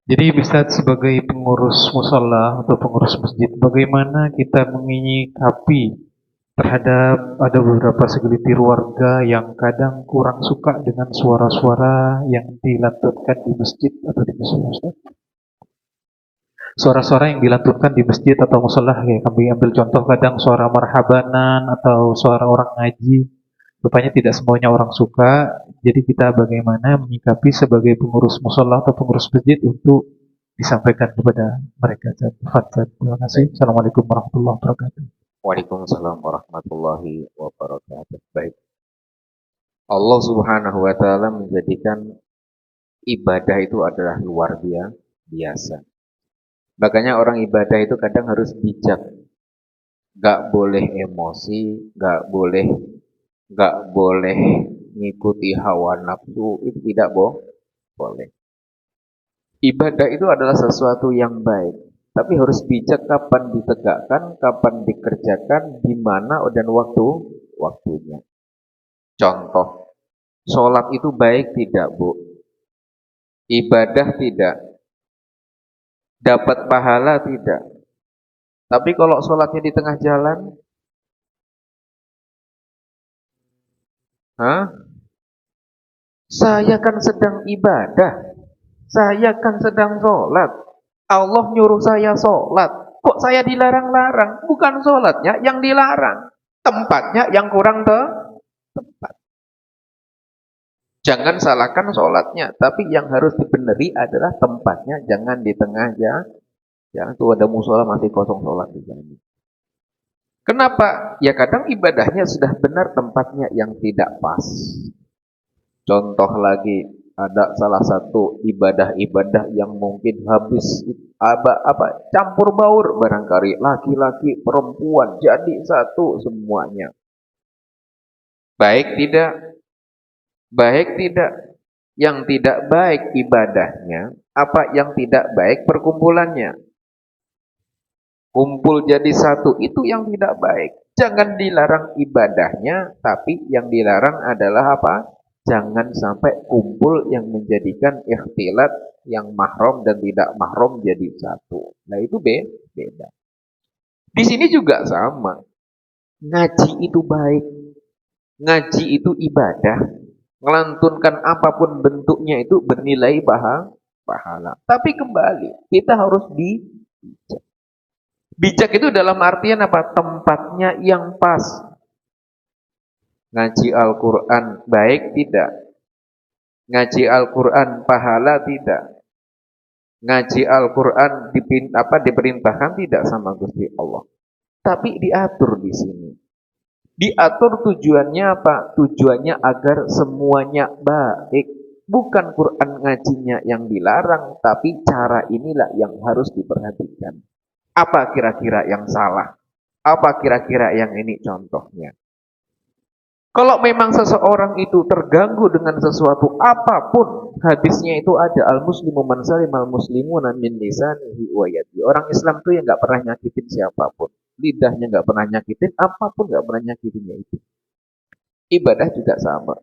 Jadi Ustadz sebagai pengurus musola atau pengurus masjid, bagaimana kita menyikapi terhadap ada beberapa segelintir warga yang kadang kurang suka dengan suara-suara yang dilantunkan di masjid atau di musola Ustadz? Suara-suara yang dilantunkan di masjid atau musola, ya kami ambil contoh kadang suara marhabanan atau suara orang ngaji. Rupanya tidak semuanya orang suka, jadi kita bagaimana menyikapi sebagai pengurus musola atau pengurus masjid untuk disampaikan kepada mereka. Terima kasih. Baik. Assalamualaikum warahmatullahi wabarakatuh. Waalaikumsalam warahmatullahi wabarakatuh. Baik. Allah Subhanahu wa taala menjadikan ibadah itu adalah luar biasa. Makanya orang ibadah itu kadang harus bijak. Gak boleh emosi, gak boleh ngikuti hawa nafsu, itu tidak boleh. Ibadah itu adalah sesuatu yang baik, tapi harus bijak kapan ditegakkan, kapan dikerjakan, di mana dan waktunya. Contoh, sholat itu baik tidak, Bu? Ibadah tidak, dapat pahala tidak. Tapi kalau sholatnya di tengah jalan, hah? Saya kan sedang ibadah, saya kan sedang sholat. Allah nyuruh saya sholat, kok saya dilarang-larang? Bukan sholatnya yang dilarang, tempatnya yang kurang tepat. Jangan salahkan sholatnya, tapi yang harus dibeneri adalah tempatnya, jangan di tengah jalan. Jangan tuh ada musola masih kosong sholat di sana. Kenapa? Ya kadang ibadahnya sudah benar, tempatnya yang tidak pas. Contoh lagi, ada salah satu ibadah-ibadah yang mungkin habis campur baur barangkali laki-laki perempuan jadi satu semuanya. Baik tidak? Baik tidak? Yang tidak baik ibadahnya, apa yang tidak baik perkumpulannya. Kumpul jadi satu itu yang tidak baik. Jangan dilarang ibadahnya, tapi yang dilarang adalah apa? Jangan sampai kumpul yang menjadikan ikhtilat yang mahram dan tidak mahram jadi satu. Nah itu beda. Di sini juga sama. Ngaji itu baik. Ngaji itu ibadah. Melantunkan apapun bentuknya itu bernilai pahala. Tapi kembali, kita harus bijak. Bijak itu dalam artian apa? Tempatnya yang pas. Ngaji Al-Quran baik tidak? Ngaji Al-Quran pahala tidak? Ngaji Al-Quran diperintahkan tidak sama Gusti Allah. Tapi diatur di sini. Diatur tujuannya apa? Tujuannya agar semuanya baik. Bukan Quran ngajinya yang dilarang, tapi cara inilah yang harus diperhatikan. Apa kira-kira yang salah? Apa kira-kira yang ini contohnya? Kalau memang seseorang itu terganggu dengan sesuatu apapun, hadisnya itu ada al-muslimu man salimal muslimuna min lisanihi wa yadihi. Orang Islam itu yang nggak pernah nyakitin siapapun. Lidahnya nggak pernah nyakitin, apapun nggak pernah nyakitinnya itu. Ibadah juga sama.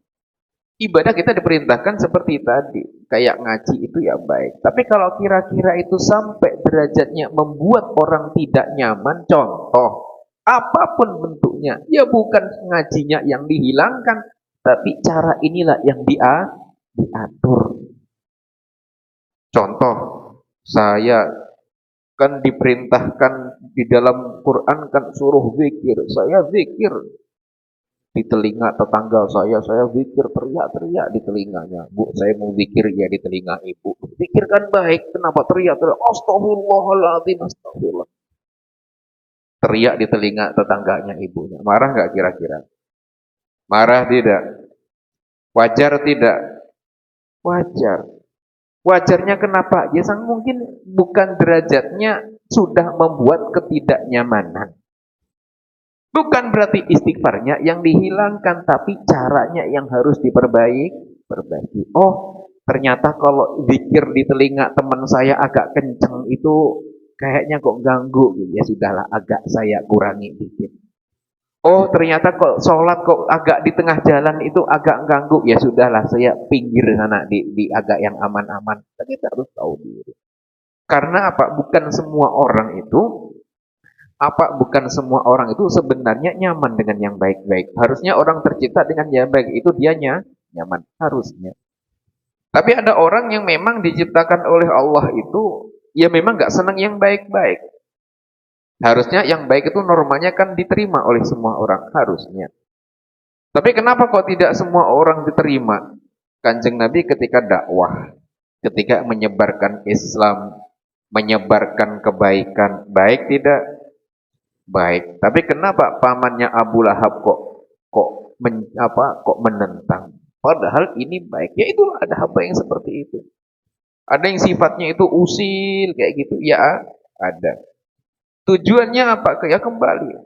Ibadah kita diperintahkan seperti tadi, kayak ngaji itu ya baik. Tapi kalau kira-kira itu sampai derajatnya membuat orang tidak nyaman, contoh, apapun bentuknya, ya bukan ngajinya yang dihilangkan, tapi cara inilah yang diatur. Contoh, saya kan diperintahkan di dalam Quran kan suruh zikir, saya zikir. Di telinga tetangga saya zikir teriak-teriak di telinganya. Bu, saya mau zikir ya di telinga ibu. Zikir kan baik, kenapa teriak-teriak? Astagfirullahaladzim, astagfirullah. Teriak di telinga tetangganya ibunya. Marah nggak kira-kira? Marah tidak? Wajar tidak? Wajar. Wajarnya kenapa? Ya mungkin bukan derajatnya sudah membuat ketidaknyamanan. Bukan berarti istighfarnya yang dihilangkan, tapi caranya yang harus perbaiki. Oh, ternyata kalau zikir di telinga teman saya agak kenceng itu kayaknya kok ganggu. Ya sudahlah, agak saya kurangi dikit. Oh ternyata kok sholat kok agak di tengah jalan itu agak ganggu. Ya sudahlah saya pinggir sana di agak yang aman-aman. Kita harus tahu diri. Karena apa? Bukan semua orang itu sebenarnya nyaman dengan yang baik-baik. Harusnya orang tercipta dengan yang baik itu dianya nyaman harusnya. Tapi ada orang yang memang diciptakan oleh Allah itu ya memang nggak senang yang baik-baik. Harusnya yang baik itu normalnya kan diterima oleh semua orang harusnya. Tapi kenapa kok tidak semua orang diterima? Kanjeng Nabi ketika dakwah, ketika menyebarkan Islam, menyebarkan kebaikan, baik tidak? Baik. Tapi kenapa pamannya Abu Lahab kok menentang? Padahal ini baik. Ya itulah ada hamba yang seperti itu. Ada yang sifatnya itu usil kayak gitu. Ya ada. Tujuannya apa? Ya kembali.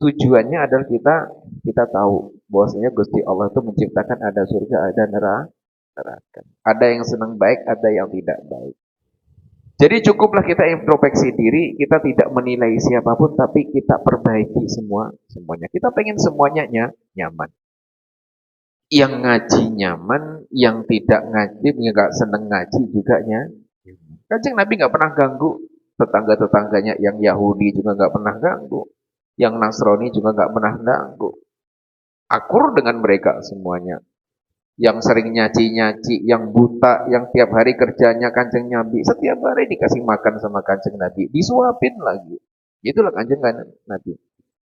Tujuannya adalah kita tahu bahwasanya Gusti Allah itu menciptakan ada surga, ada neraka. Ada yang senang baik, ada yang tidak baik. Jadi cukuplah kita introspeksi diri, kita tidak menilai siapapun, tapi kita perbaiki semuanya. Kita pengen semuanya nyaman. Yang ngaji nyaman, yang tidak ngaji, nggak seneng ngaji juga nyaman. Kanjeng Nabi nggak pernah ganggu tetangga-tetangganya, yang Yahudi juga nggak pernah ganggu, yang Nasrani juga nggak pernah ganggu. Akur dengan mereka semuanya. Yang sering nyaci-nyaci, yang buta, yang tiap hari kerjanya Kanjeng Nabi, setiap hari dikasih makan sama Kanjeng Nabi, disuapin lagi. Itulah Kanjeng Nabi.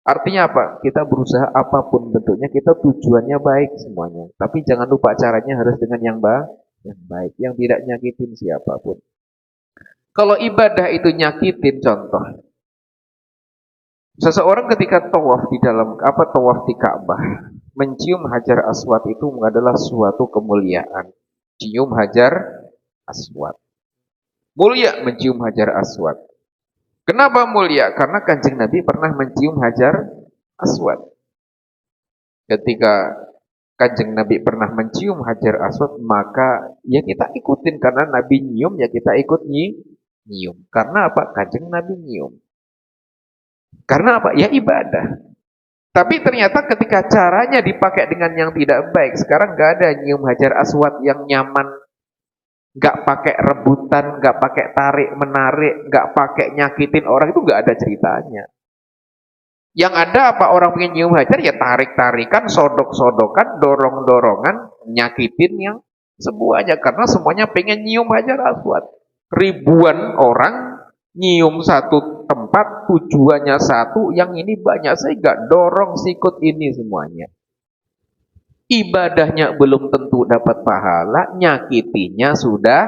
Artinya apa? Kita berusaha apapun bentuknya, kita tujuannya baik semuanya. Tapi jangan lupa caranya harus dengan yang baik, yang tidak nyakitin siapapun. Kalau ibadah itu nyakitin, contoh. Seseorang ketika tawaf di Ka'bah, mencium Hajar Aswad itu adalah suatu kemuliaan. Cium Hajar Aswad. Mulia mencium Hajar Aswad. Kenapa mulia? Karena Kanjeng Nabi pernah mencium Hajar Aswad. Ketika Kanjeng Nabi pernah mencium Hajar Aswad, maka ya kita ikutin karena Nabi nyium, ya kita ikut nyium. Karena apa? Kanjeng Nabi nyium. Karena apa? Ya ibadah. Tapi ternyata ketika caranya dipakai dengan yang tidak baik, sekarang gak ada nyium Hajar Aswad yang nyaman, gak pakai rebutan, gak pakai tarik-menarik, gak pakai nyakitin orang, itu gak ada ceritanya. Yang ada apa? Orang pengen nyium Hajar, ya tarik-tarikan, sodok-sodokan, dorong-dorongan, nyakitin yang semuanya. Karena semuanya pengen nyium Hajar Aswad. Ribuan orang nyium satu tempat, tujuannya satu, yang ini banyak, sehingga dorong sikut ini semuanya. Ibadahnya belum tentu dapat pahala, nyakitinya sudah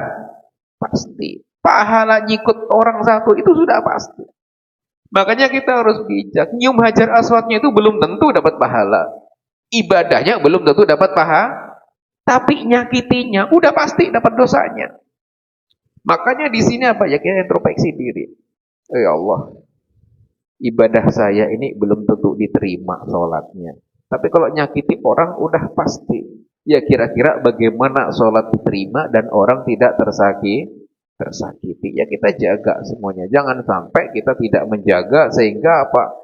pasti. Pahala nyikut orang satu itu sudah pasti. Makanya kita harus bijak. Nyium Hajar Aswadnya itu belum tentu dapat pahala. Ibadahnya belum tentu dapat pahala, tapi nyakitinya udah pasti dapat dosanya. Makanya di sini apa ya, kita introspeksi diri. Ya Allah, ibadah saya ini belum tentu diterima sholatnya. Tapi kalau nyakiti orang udah pasti. Ya kira-kira bagaimana sholat diterima dan orang tidak tersakiti. Ya kita jaga semuanya. Jangan sampai kita tidak menjaga sehingga apa?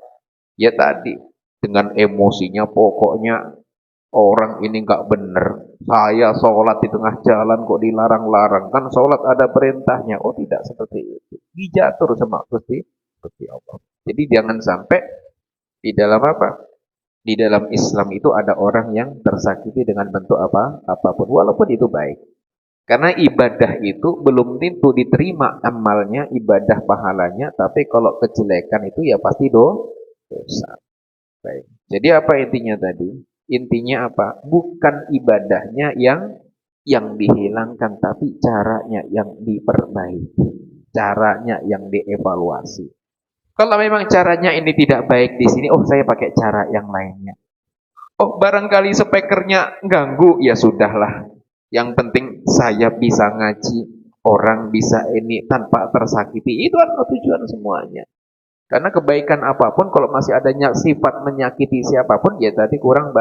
Ya tadi, dengan emosinya pokoknya orang ini nggak bener. Saya sholat di tengah jalan kok dilarang-larang. Kan sholat ada perintahnya. Oh tidak seperti itu. Dijatur sama Gusti Allah. Jadi jangan sampai di dalam apa? Di dalam Islam itu ada orang yang tersakiti dengan bentuk apapun. Walaupun itu baik. Karena ibadah itu belum tentu diterima amalnya, ibadah pahalanya. Tapi kalau kejelekan itu ya pasti dosa. Baik. Jadi apa intinya tadi? Intinya apa? Bukan ibadahnya yang dihilangkan, tapi caranya yang diperbaiki. Caranya yang dievaluasi. Kalau memang caranya ini tidak baik di sini, oh saya pakai cara yang lainnya. Oh barangkali speakernya ganggu, ya sudahlah. Yang penting saya bisa ngaji, orang bisa ini tanpa tersakiti. Itu adalah tujuan semuanya. Karena kebaikan apapun kalau masih adanya sifat menyakiti siapapun, ya tadi kurang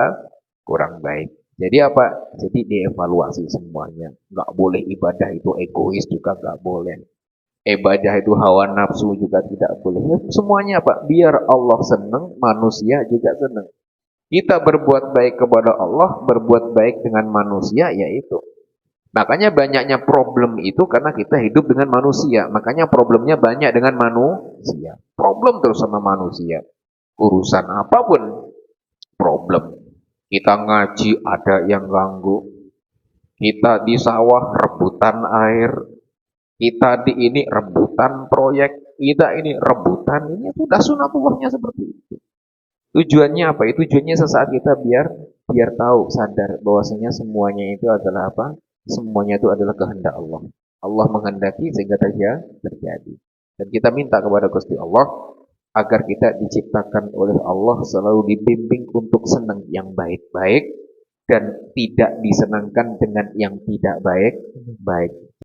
baik. Jadi apa? Jadi dievaluasi semuanya. Nggak boleh ibadah itu egois juga nggak boleh. Ibadah itu hawa nafsu juga tidak boleh. Semuanya apa? Biar Allah senang, manusia juga senang. Kita berbuat baik kepada Allah, berbuat baik dengan manusia, yaitu. Makanya banyaknya problem itu karena kita hidup dengan manusia. Makanya problemnya banyak dengan manusia. Problem terus sama manusia. Urusan apapun, problem. Kita ngaji ada yang ganggu. Kita di sawah rebutan air. Kita di ini rebutan proyek. Kita ini rebutan. Ini sudah sunatullahnya seperti itu. Tujuannya apa? Tujuannya sesaat kita biar tahu, sadar bahwasanya semuanya itu adalah apa? Semuanya itu adalah kehendak Allah. Allah menghendaki sehingga terjadi. Dan kita minta kepada Gusti Allah agar kita diciptakan oleh Allah selalu dibimbing untuk senang yang baik-baik dan tidak disenangkan dengan yang tidak baik-baik.